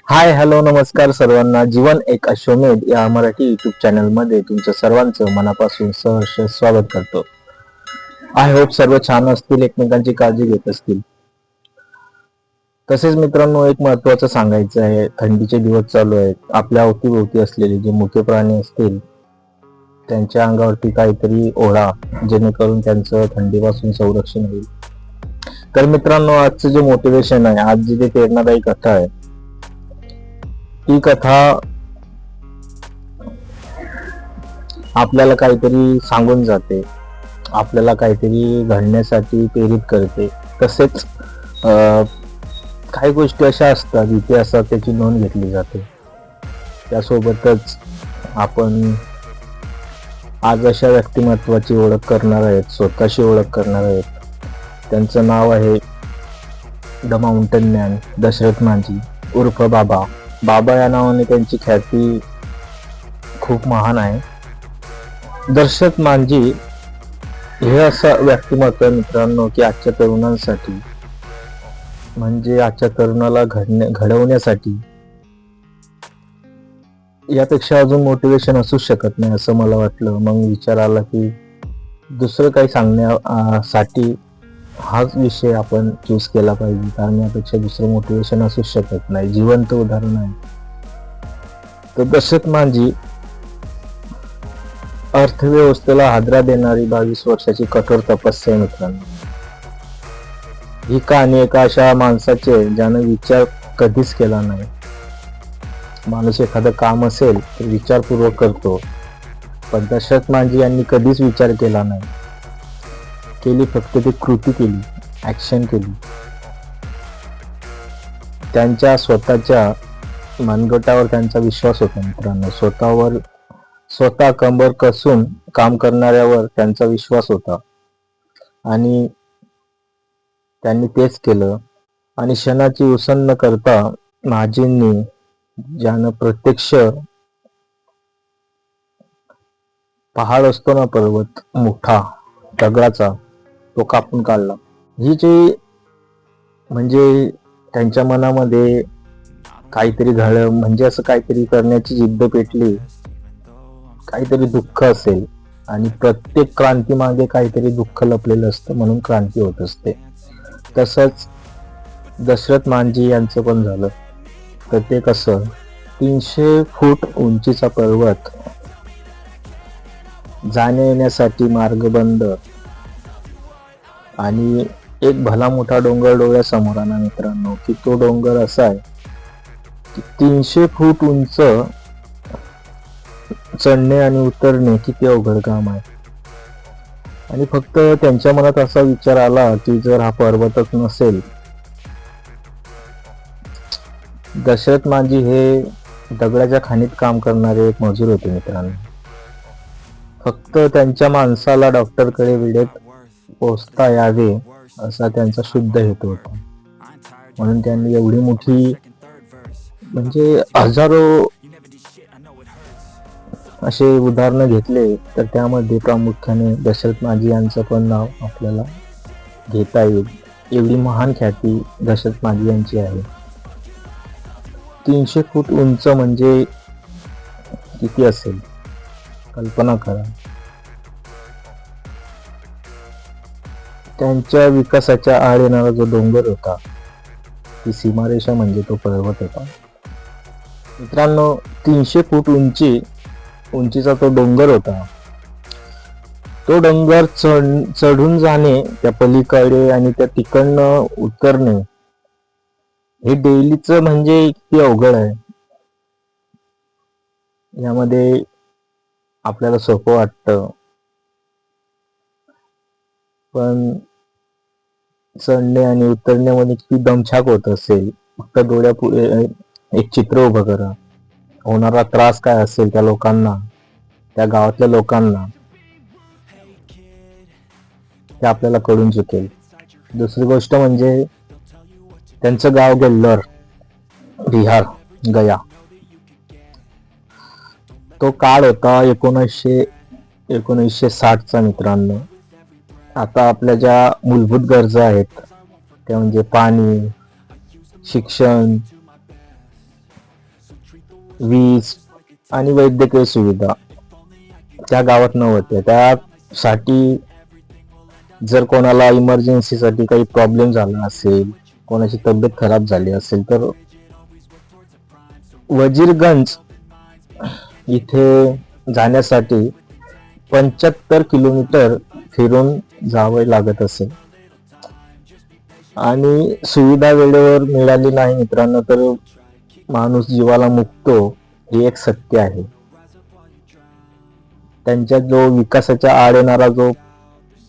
Hi hello नमस्कार सर्वांना. जीवन एक अश्वमेध या मराठी युट्यूब चॅनल मध्ये तुमचं सर्वांचं मनापासून सहर्ष स्वागत करतो. आय होप सर्व छान असतील, एकमेकांची काळजी घेत असतील. तसेच मित्रांनो, एक महत्वाचं सांगायचं आहे. थंडीचे दिवस चालू आहेत. आपल्या अवतीभोवती असलेले जे मोठे प्राणी असतील त्यांच्या अंगावरती काहीतरी ओढा, जेणेकरून त्यांचं थंडीपासून संरक्षण होईल. तर मित्रांनो, आजचं जे मोटिवेशन आहे, आज जी प्रेरणादायी कथा आहे, ती कथा आपल्याला काहीतरी सांगून जाते, आपल्याला काहीतरी घडण्यासाठी प्रेरित करते. तसेच काही गोष्टी अशा असतात इतिहासात त्याची नोंद घेतली जाते. त्यासोबतच आपण आज अशा व्यक्तिमत्वाची ओळख करणार आहेत, स्वतःची ओळख करणार आहेत. त्यांचं नाव आहे the mountain man, Dashrath Manjhi उर्फ बाबा. बाबा या नावाने त्यांची ख्याती खूप महान आहे. दशरथ मांझी हे असं व्यक्तिमत्व मित्रांनो की आजच्या तरुणांसाठी, म्हणजे आजच्या तरुणाला घडवण्यासाठी यापेक्षा अजून मोटिवेशन असू शकत नाही असं मला वाटलं. मग विचार आला की दुसरं काही सांगण्यासाठी हाच विषय आपण चूज केला पाहिजे, कारण यापेक्षा दुसरं मोटिवेशन असू शकत नाही. जिवंत उदाहरण आहे. तर दशरथ मांझी अर्थव्यवस्थेला हादरा देणारी 22 वर्षाची कठोर तपस्या आहे मित्रांनो. ही कहाणी एका अशा माणसाचे ज्याने विचार कधीच केला नाही. माणूस एखादं काम असेल तर विचारपूर्वक करतो, पण दशरथ मांझी यांनी कधीच विचार केला नाही. फक्त ती कृती केली, ऍक्शन केली. त्यांच्या स्वतःच्या मनगटावर त्यांचा विश्वास होता मित्रांनो. स्वतः कंबर कसून काम करणाऱ्यावर त्यांचा विश्वास होता आणि त्यांनी तेच केलं. आणि क्षणाची उसण न करता मांझींनी, ज्यानं प्रत्यक्ष पहाड असतो ना, पर्वत मोठा दगडाचा, तो कापून काढला. ही जी म्हणजे त्यांच्या मनामध्ये काहीतरी म्हणजे असं काहीतरी करण्याची जिद्द पेटली. काहीतरी दुःख असेल, आणि प्रत्येक क्रांती मागे काहीतरी दुःख लपलेलं असतं, म्हणून क्रांती होत असते. तसंच दशरथ मांझी यांचं पण झालं. तर ते कसं, 300 फूट उंचीचा पर्वत, जाण्या येण्यासाठी मार्ग बंद, आणि एक भला मोठा डोंगर डोळ्यासमोर आला मित्रांनो. की तो डोंगर असा आहे की 300 फूट उंच चढणे आणि उतरणे किती अवघड काम आहे. आणि फक्त त्यांच्या मनात असा विचार आला की जर हा पर्वतच नसेल. दशरथ मांझी हे दगडाच्या खाणीत काम करणारे एक मजूर होते मित्रांनो. फक्त त्यांच्या माणसाला डॉक्टरकडे वेळेत पोहोचता यावे असा त्यांचा शुद्ध हेतू होता. म्हणून त्यांनी एवढी मोठी, म्हणजे हजारो असे उदाहरणं घेतले, तर त्यामध्ये प्रामुख्याने दशरथ मांझी यांचं पण नाव आपल्याला घेता येईल. एवढी महान ख्याती दशरथ मांझी यांची आहे. 300 फूट उंच म्हणजे किती असेल कल्पना करा. त्यांच्या विकासाच्या आड येणारा जो डोंगर होता, ती सीमारेषा म्हणजे तो पर्वत होता मित्रांनो. 300 फूट उंचीचा तो डोंगर होता. तो डोंगर चढून जाणे, त्या पलीकडे आणि त्या तिकडनं उतरणे, हे डेलीच म्हणजे किती अवघड आहे. यामध्ये आपल्याला सोपं वाटतं, पण चढणे आणि उतरण्यामध्ये किती दमछाक होत असेल. फक्त डोळ्यापुढे एक चित्र उभं करा. होणारा त्रास काय असेल त्या लोकांना, त्या गावातल्या लोकांना, ते आपल्याला कळून चुकेल. दुसरी गोष्ट म्हणजे त्यांचं गाव गेल्लर, बिहार, गया. तो काळ होता 1960चा मित्रांनो. आता आपल्या ज्या मूलभूत गरजा आहेत, त्या म्हणजे पाणी, शिक्षण, वीज आणि वैद्यकीय सुविधा त्या गावात नव्हत्या. त्यासाठी जर कोणाला इमर्जन्सीसाठी काही प्रॉब्लेम झाला असेल, कोणाची तब्येत खराब झाली असेल, तर वजीरगंज इथे जाण्यासाठी 75 किलोमीटर फिरून जावे लागत असे. आणि सुविधा वेळेवर मिळाली नाही मित्रांनो, तर माणूस जीवाला मुकतो, हे एक सत्य आहे. त्यांच्या जो विकासाच्या आड येणारा जो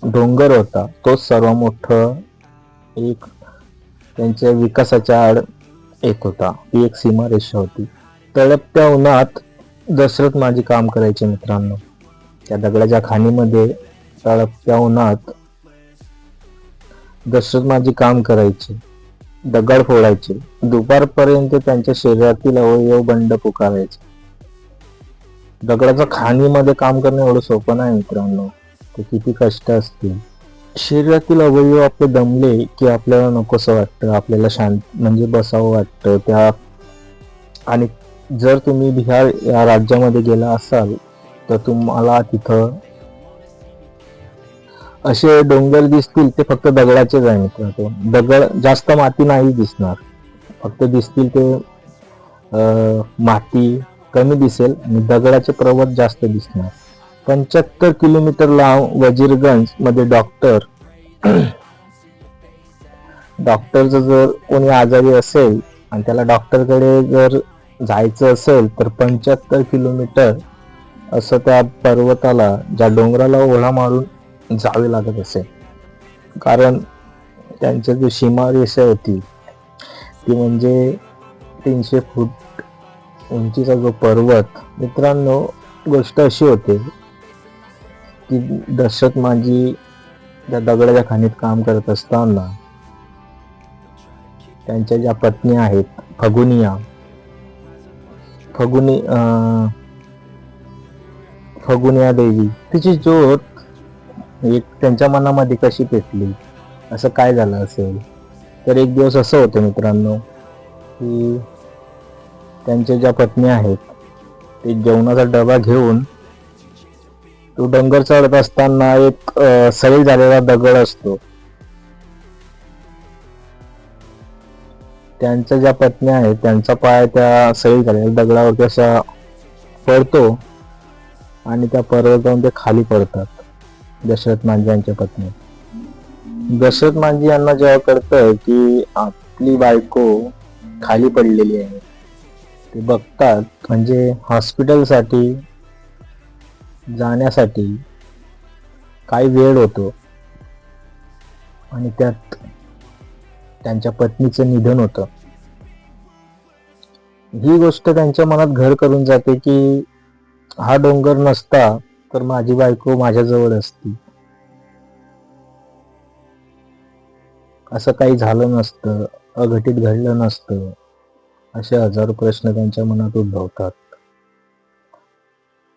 डोंगर होता, तोच सर्वात मोठं एक त्यांच्या विकासाच्या आड एक होता. ती एक सीमारेषा होती. तळपत्या उन्हात दशरथ माझी काम करायचे मित्रांनो. त्या दगडाच्या खाणीमध्ये तळपत्या उन्हात दशरथ माझी काम करायचे, दगड फोडायचे. दुपारपर्यंत त्यांच्या शरीरातील अवयव बंड पुकारायचे. दगडाच्या खाणीमध्ये काम करणं एवढं सोपं नाही मित्रांनो, ते किती कष्ट असतील. शरीरातील अवयव आपले दमले की आपल्याला नकोसं वाटतं, आपल्याला शांत म्हणजे बसावं वाटतं त्या. आणि जर तुम्ही बिहार या राज्यामध्ये गेला असाल तर तुम्हाला तिथं असे डोंगर दिसतील, ते फक्त दगडाचेच आहे मित्रांनो. दगड, जास्त माती नाही दिसणार, फक्त दिसतील ते माती कमी दिसेल आणि दगडाचे पर्वत जास्त दिसणार. 75 किलोमीटर लांब वजीरगंज मध्ये डॉक्टरचं जर कोणी आजारी असेल आणि त्याला डॉक्टरकडे जर जायचं असेल तर 75 किलोमीटर असं त्या पर्वताला, ज्या डोंगराला ओढा मारून जावे लागत असेल. कारण त्यांची जी सीमारेषा होती ती म्हणजे 300 फूट उंचीचा जो पर्वत. मित्रांनो, गोष्ट अशी होते की दशरथ माझी त्या दगडाच्या खाणीत काम करत असताना त्यांच्या ज्या पत्नी आहेत, फगुनिया देवी, तिची ज्योत एक त्यांच्या मनामध्ये कशी पेटली, असं काय झालं असेल. तर एक दिवस असं होतं मित्रांनो की त्यांच्या ज्या पत्नी आहेत ते जेवणाचा डबा घेऊन तो डोंगर चढत असताना एक सैल झालेला दगड असतो, त्यांच्या ज्या पत्नी आहेत त्यांचा पाय त्या सैल झालेल्या दगडावरती असा पडतो आणि त्या पर्वतावरून ते खाली पडतात. दशरथ मांजी यांच्या पत्नी. दशरथ मांजी यांना जेव्हा कळतं की आपली बायको खाली पडलेली आहे, ते बघतात. म्हणजे हॉस्पिटलसाठी जाण्यासाठी काही वेळ होतो आणि त्यात त्यांच्या पत्नीचं निधन होतं. ही गोष्ट त्यांच्या मनात घर करून जाते की हा डोंगर नसता तर माझी बायको माझ्याजवळ असती, असं काही झालं नसतं, अघटित घडलं नसतं. असे हजारो प्रश्न त्यांच्या मनात उद्भवतात.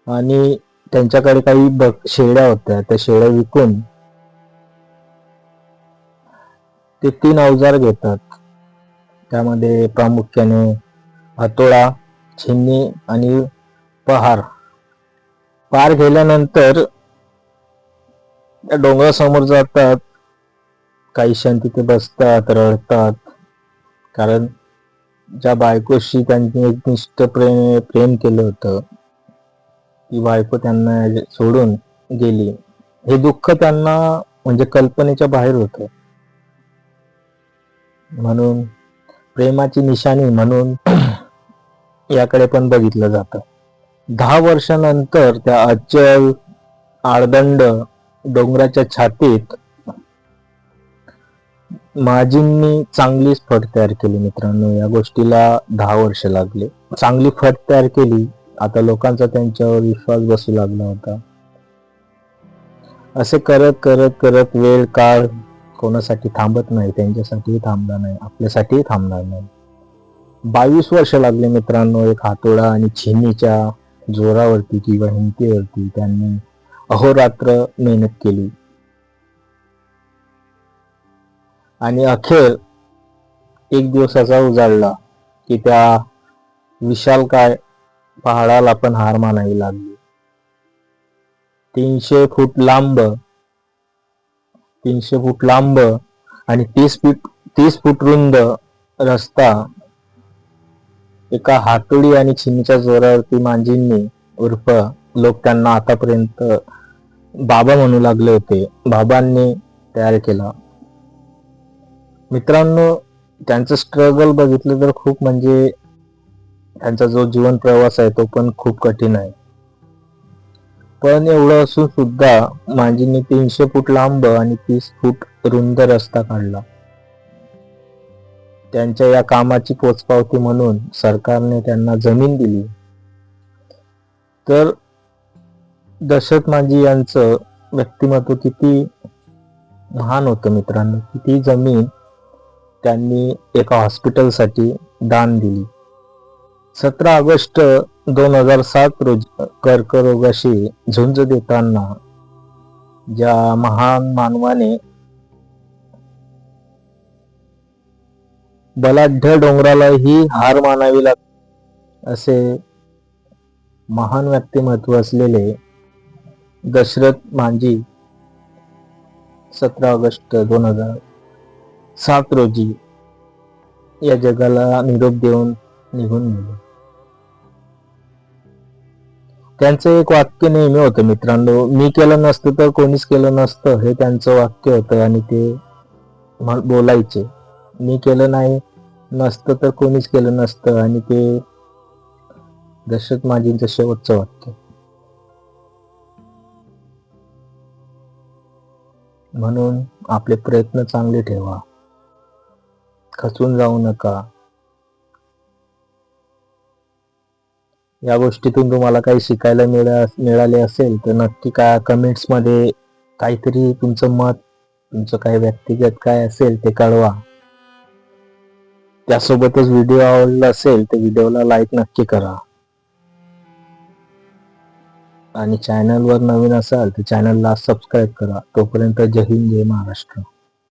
आणि त्यांच्याकडे काही शेळ्या होत्या, त्या शेळ्या विकून ते 3 अवजार घेतात. त्यामध्ये प्रामुख्याने हातोडा, छिन्नी आणि पहार. पार गेल्यानंतर त्या डोंगरासमोर जातात. काही क्षण तिथे बसतात, रडतात. कारण ज्या बायकोशी त्यांनी एकनिष्ठ प्रेम केलं होतं, ती बायको त्यांना सोडून गेली. हे दुःख त्यांना म्हणजे कल्पनेच्या बाहेर होतं. म्हणून प्रेमाची निशाणी म्हणून याकडे पण बघितलं जातं. 10 वर्षानंतर त्या अचल आडदंड डोंगराच्या छातीत माजींनी चांगलीच फट तयार केली मित्रांनो. या गोष्टीला 10 वर्ष लागले. चांगली फट तयार केली. आता लोकांचा त्यांच्यावर विश्वास बसू लागला होता. असे करत करत करत वेळ काळ कोणासाठी थांबत नाही, त्यांच्यासाठी थांबला नाही, आपल्यासाठी थांबणार नाही. 22 वर्ष लागले मित्रांनो. एक हातोडा आणि छिन्नीच्या जोरावरती किंवा हिमतीवरती त्यांनी अहोरात्र मेहनत केली आणि अखेर एक दिवस असा उजाडला की त्या विशालकाय पहाडाला पण हार मानावी लागली. 300 फूट लांब आणि 30 फूट रुंद रस्ता एका हातोडी आणि चिनीच्या जोरावरती मांजींनी उर्फ लोक त्यांना आतापर्यंत बाबा म्हणू लागले होते, बाबांनी तयार केला. मित्रांनो, त्यांचं स्ट्रगल बघितलं तर खूप, म्हणजे त्यांचा जो जीवन प्रवास आहे तो पण खूप कठीण आहे. पण एवढं असून सुद्धा मांजींनी 300 फूट लांब आणि 30 फूट रुंद रस्ता काढला. त्यांच्या या कामाची पोचपावती म्हणून सरकारने त्यांना जमीन दिली. तर दशरथ मांजी यांचं व्यक्तिमत्व किती महान होतं मित्रांनो. किती जमीन त्यांनी एका हॉस्पिटलसाठी दान दिली. 17 ऑगस्ट 2007 रोजी कर्करोगाशी झुंज देताना ज्या महान मानवाने बलाढ्य डोंगरालाही हार मानावी लागते असे महान व्यक्तिमत्व असलेले दशरथ मांजी 17 ऑगस्ट 2007 रोजी या जगाला निरोप देऊन निघून गेले. त्यांचं एक वाक्य नेहमी होतं मित्रांनो, मी केलं नसतं तर कोणीच केलं नसतं, हे त्यांचं वाक्य होतं. आणि ते बोलायचे, मी केलं नाही नसतं तर कोणीच केलं नसतं. आणि ते दशरथ मांजींचं शेवटचं वाक्य. म्हणून आपले प्रयत्न चांगले ठेवा, खचून जाऊ नका. या गोष्टीतून तुम्हाला काही शिकायला मिळाले असेल तर नक्की कमेंट्स मध्ये काहीतरी तुमचं मत, तुमचं काही व्यक्तिगत काय असेल ते कळवा. त्यासोबतच व्हिडिओ आवडला असेल तर व्हिडिओला लाईक नक्की करा. आणि चॅनलवर नवीन असाल तर चॅनलला सबस्क्राईब करा. तोपर्यंत जय हिंद, जय महाराष्ट्र.